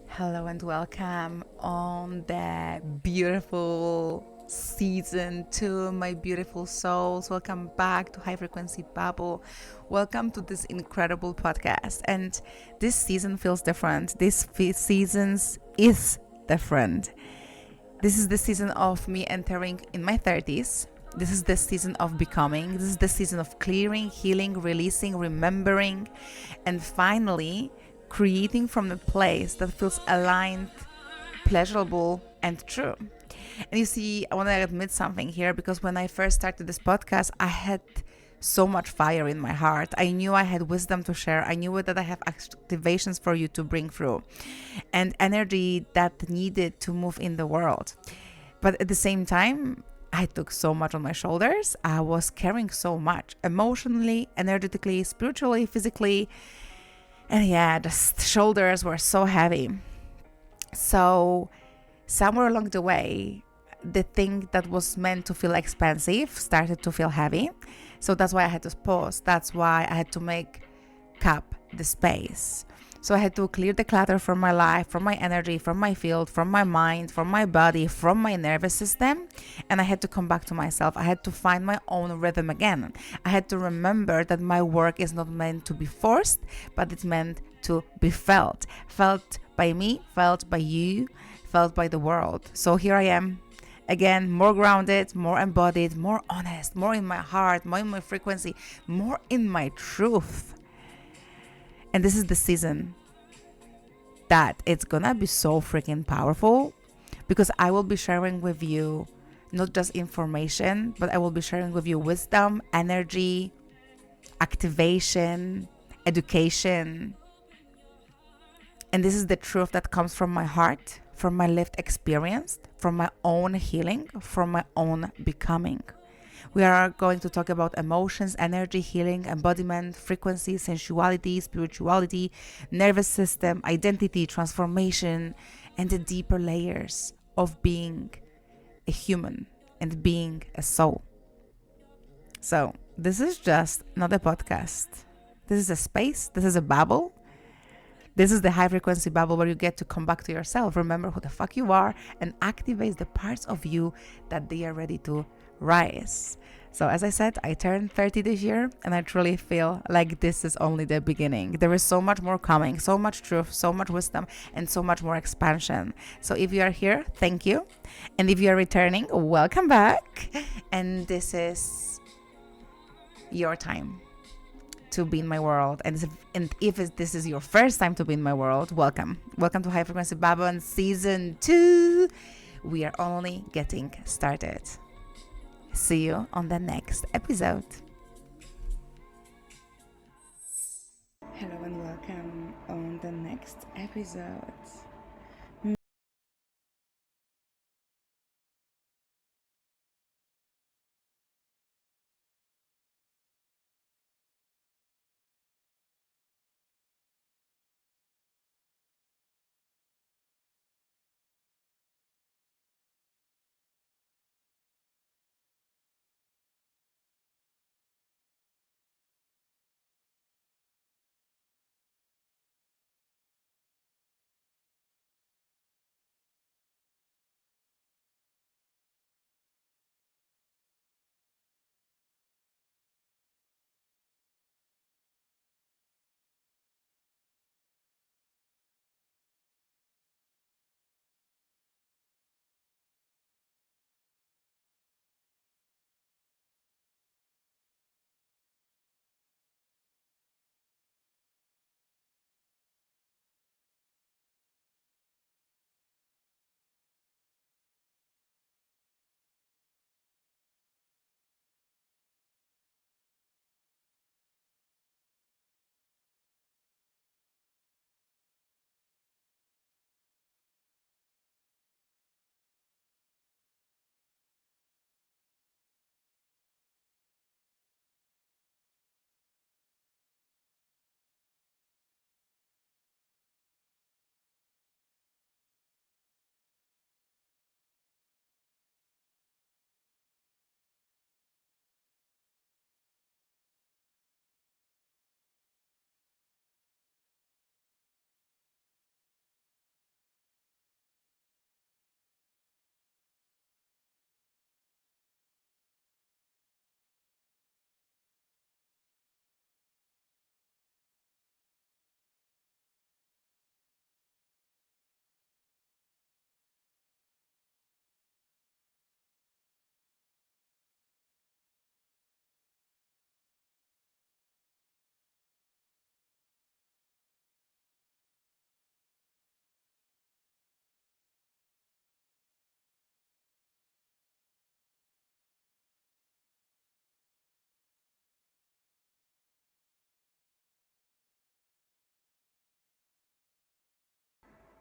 Hello and welcome on the beautiful season 2, my beautiful souls. Welcome back to High Frequency Bubble. Welcome to this incredible podcast. And this season feels different. This seasons is different. This is the season of me entering in my 30s. This is the season of becoming. This is the season of clearing, healing, releasing, remembering, and finally creating from a place that feels aligned, pleasurable, and true. And you see, I want to admit something here because when I first started this podcast, I had so much fire in my heart. I knew I had wisdom to share. I knew that I have activations for you to bring through and energy that needed to move in the world. But at the same time, I took so much on my shoulders. I was carrying so much emotionally, energetically, spiritually, physically. And yeah, the shoulders were so heavy. So, somewhere along the way, the thing that was meant to feel expansive started to feel heavy. So that's why I had to pause. That's why I had to make cap the space. So I had to clear the clutter from my life, from my energy, from my field, from my mind, from my body, from my nervous system. And I had to come back to myself. I had to find my own rhythm again. I had to remember that my work is not meant to be forced, but it's meant to be felt. Felt by me, felt by you, felt by the world. So here I am. Again, more grounded, more embodied, more honest, more in my heart, more in my frequency, more in my truth. And this is the season that it's gonna be so freaking powerful because I will be sharing with you not just information, but I will be sharing with you wisdom, energy, activation, education. And this is the truth that comes from my heart, from my lived experience, from my own healing, from my own becoming. We are going to talk about emotions, energy, healing, embodiment, frequency, sensuality, spirituality, nervous system, identity, transformation, and the deeper layers of being a human and being a soul. So, this is just not a podcast. This is a space, this is a bubble. This is the high frequency bubble where you get to come back to yourself, remember who the fuck you are, and activate the parts of you that they are ready to rise. So, as I said, I turned 30 this year, and I truly feel like this is only the beginning. There is so much more coming, so much truth, so much wisdom, and so much more expansion. So, if you are here, thank you. And if you are returning, welcome back. And this is your time to be in my world. And if this is your first time to be in my world, welcome. Welcome to High Frequency Babylon Season 2. We are only getting started. See you on the next episode. Hello and welcome on the next episode.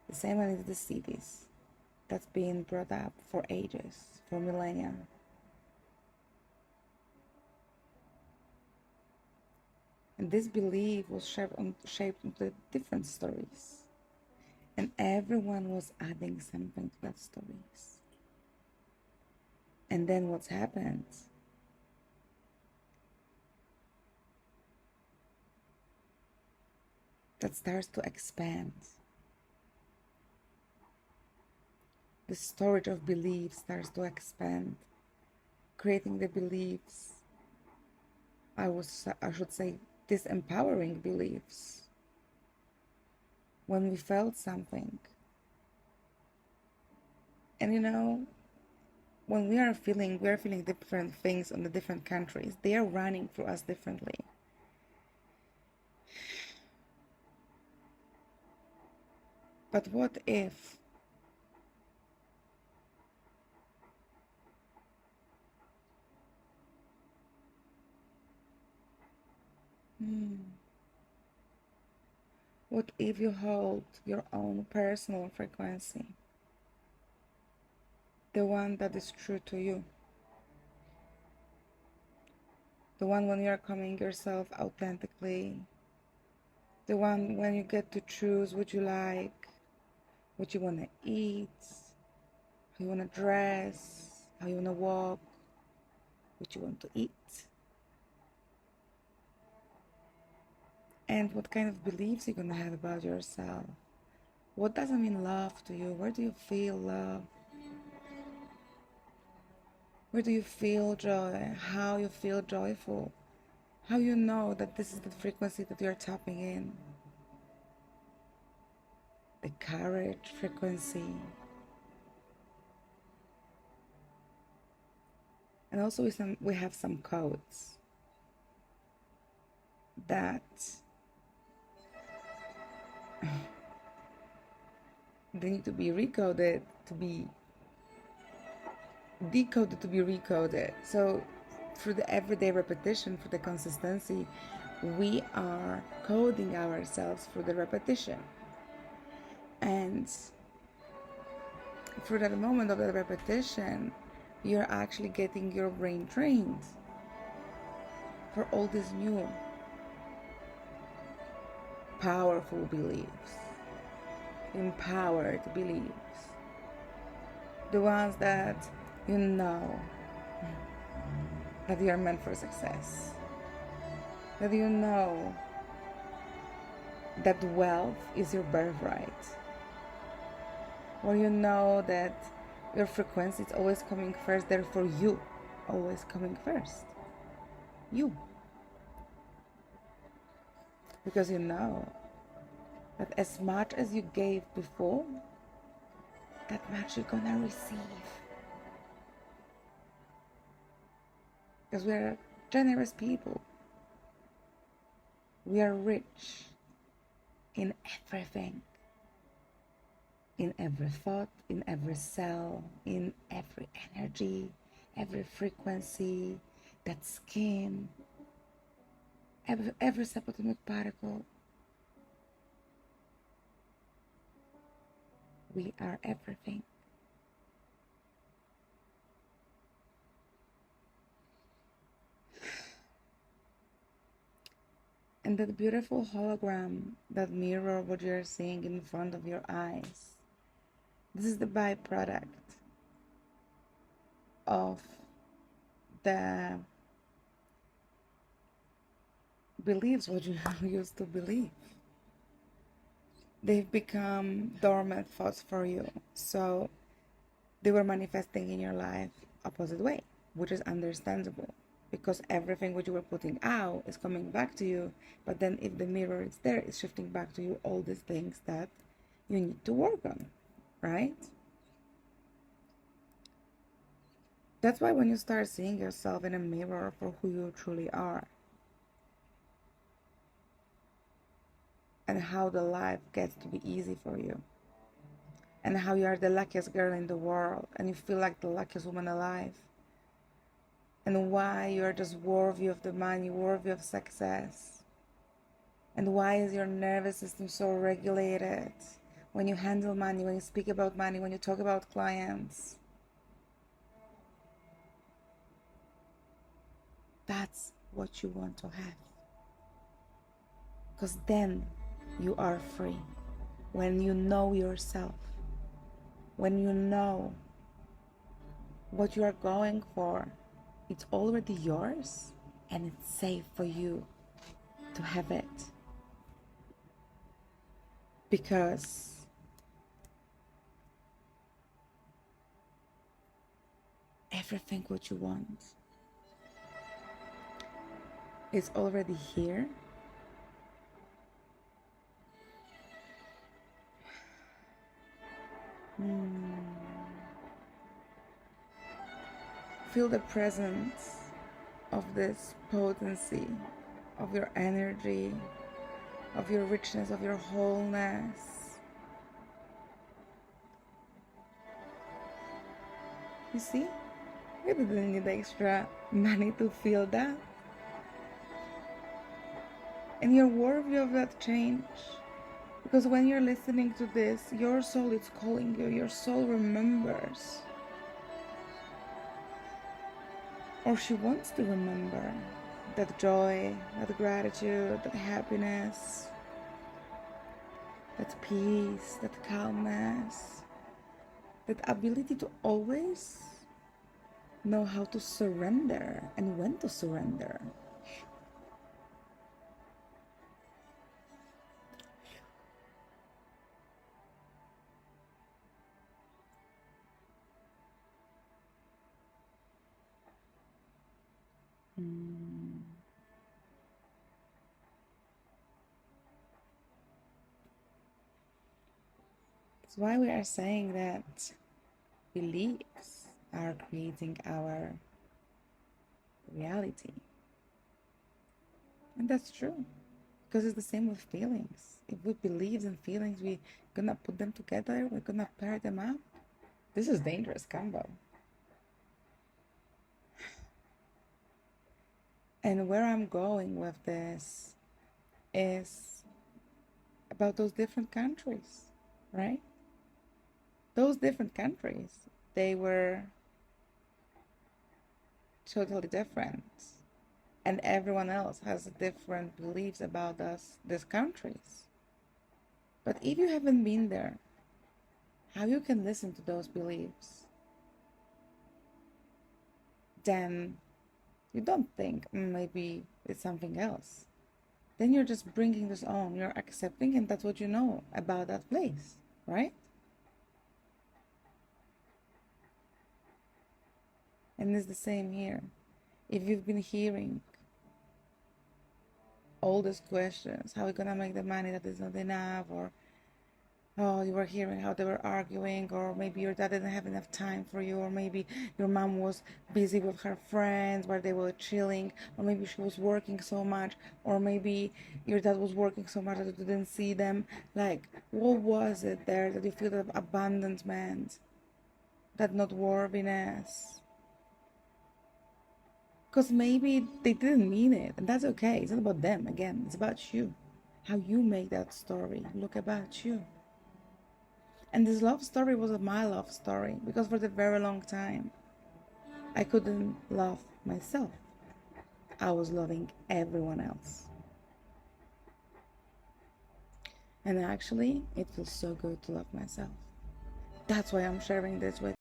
The same one is the cities that's been brought up for ages, for millennia. And this belief was shaped into different stories. And everyone was adding something to that stories. And then what's happened? That starts to expand. The storage of beliefs starts to expand, creating the beliefs, I should say, disempowering beliefs. When we felt something, and when we are feeling different things in the different countries, they are running through us differently. But what if what if you hold your own personal frequency, the one that is true to you, the one when you're coming yourself authentically, the one when you get to choose what you like, what you want to eat, how you want to dress, how you want to walk, what you want to eat, and what kind of beliefs you're going to have about yourself. What does it mean love to you? Where do you feel love? Where do you feel joy? How you feel joyful? How you know that this is the frequency that you're tapping in? The courage frequency. And also we have some codes that they need to be recoded, to be decoded, to be recoded. So through the everyday repetition, for the consistency, we are coding ourselves for the repetition. And for that moment of the repetition, you're actually getting your brain trained for all these new powerful beliefs, empowered beliefs, the ones that you know that you are meant for success, that you know that wealth is your birthright, or you know that your frequency is always coming first, therefore you always coming first. You. Because you know that as much as you gave before, that much you're gonna receive. Because we are generous people. We are rich in everything. In every thought, in every cell, in every energy, every frequency, that skin, every subatomic particle. We are everything. And that beautiful hologram, that mirror, what you're seeing in front of your eyes, this is the byproduct of the beliefs what you used to believe. They've become dormant thoughts for you, so they were manifesting in your life opposite way, which is understandable, because everything what you were putting out is coming back to you. But then if the mirror is there, it's shifting back to you all these things that you need to work on, right? That's why when you start seeing yourself in a mirror for who you truly are, and how the life gets to be easy for you, and how you are the luckiest girl in the world, and you feel like the luckiest woman alive, and why you are just worthy of the money, worthy of success, and why is your nervous system so regulated, when you handle money, when you speak about money, when you talk about clients. That's what you want to have. Because then you are free. When you know yourself, when you know what you are going for, it's already yours and it's safe for you to have it. Because everything what you want is already here. Feel the presence of this potency, of your energy, of your richness, of your wholeness. You see? You didn't need extra money to feel that. And you're worthy of that change. Because when you're listening to this, your soul is calling you. Your soul remembers. Or she wants to remember that joy, that gratitude, that happiness, that peace, that calmness, that ability to always know how to surrender and when to surrender. That's why we are saying that beliefs are creating our reality. And that's true. Because it's the same with feelings. If we believe in feelings, we're gonna put them together, we're gonna pair them up. This is dangerous combo. And where I'm going with this is about those different countries, right? Those different countries, they were totally different. And everyone else has different beliefs about these countries. But if you haven't been there, how you can listen to those beliefs? Then you don't think maybe it's something else. Then you're just bringing this on, you're accepting, and that's what you know about that place, right? And it's the same here. If you've been hearing all these questions, how are we gonna make the money that is not enough, or oh, you were hearing how they were arguing, or maybe your dad didn't have enough time for you, or maybe your mom was busy with her friends while they were chilling, or maybe she was working so much, or maybe your dad was working so much that you didn't see them. Like, what was it there that you feel that abandonment, that not worthiness? Because maybe they didn't mean it, and that's okay. It's not about them, again, it's about you. How you make that story look about you. And this love story was my love story, because for the very long time, I couldn't love myself. I was loving everyone else. And actually, it feels so good to love myself. That's why I'm sharing this with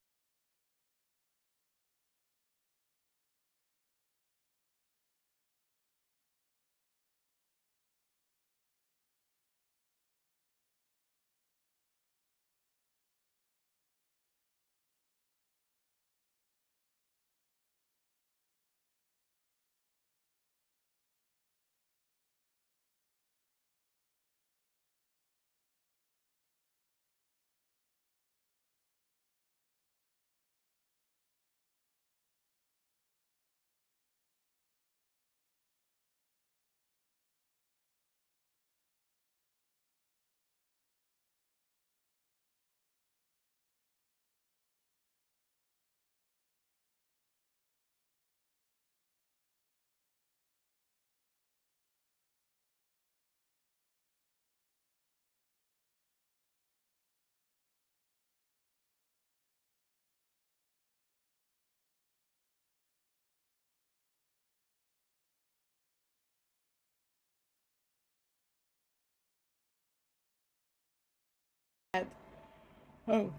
Oh,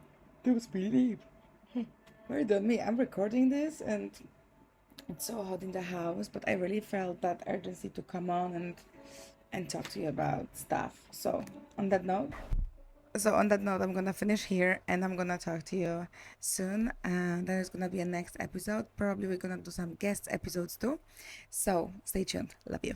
that was really very done me. I'm recording this and it's so hot in the house, but I really felt that urgency to come on and talk to you about stuff. On that note, on that note, I'm gonna finish here and I'm gonna talk to you soon. There's gonna be a next episode. Probably we're gonna do some guest episodes too. So stay tuned. Love you.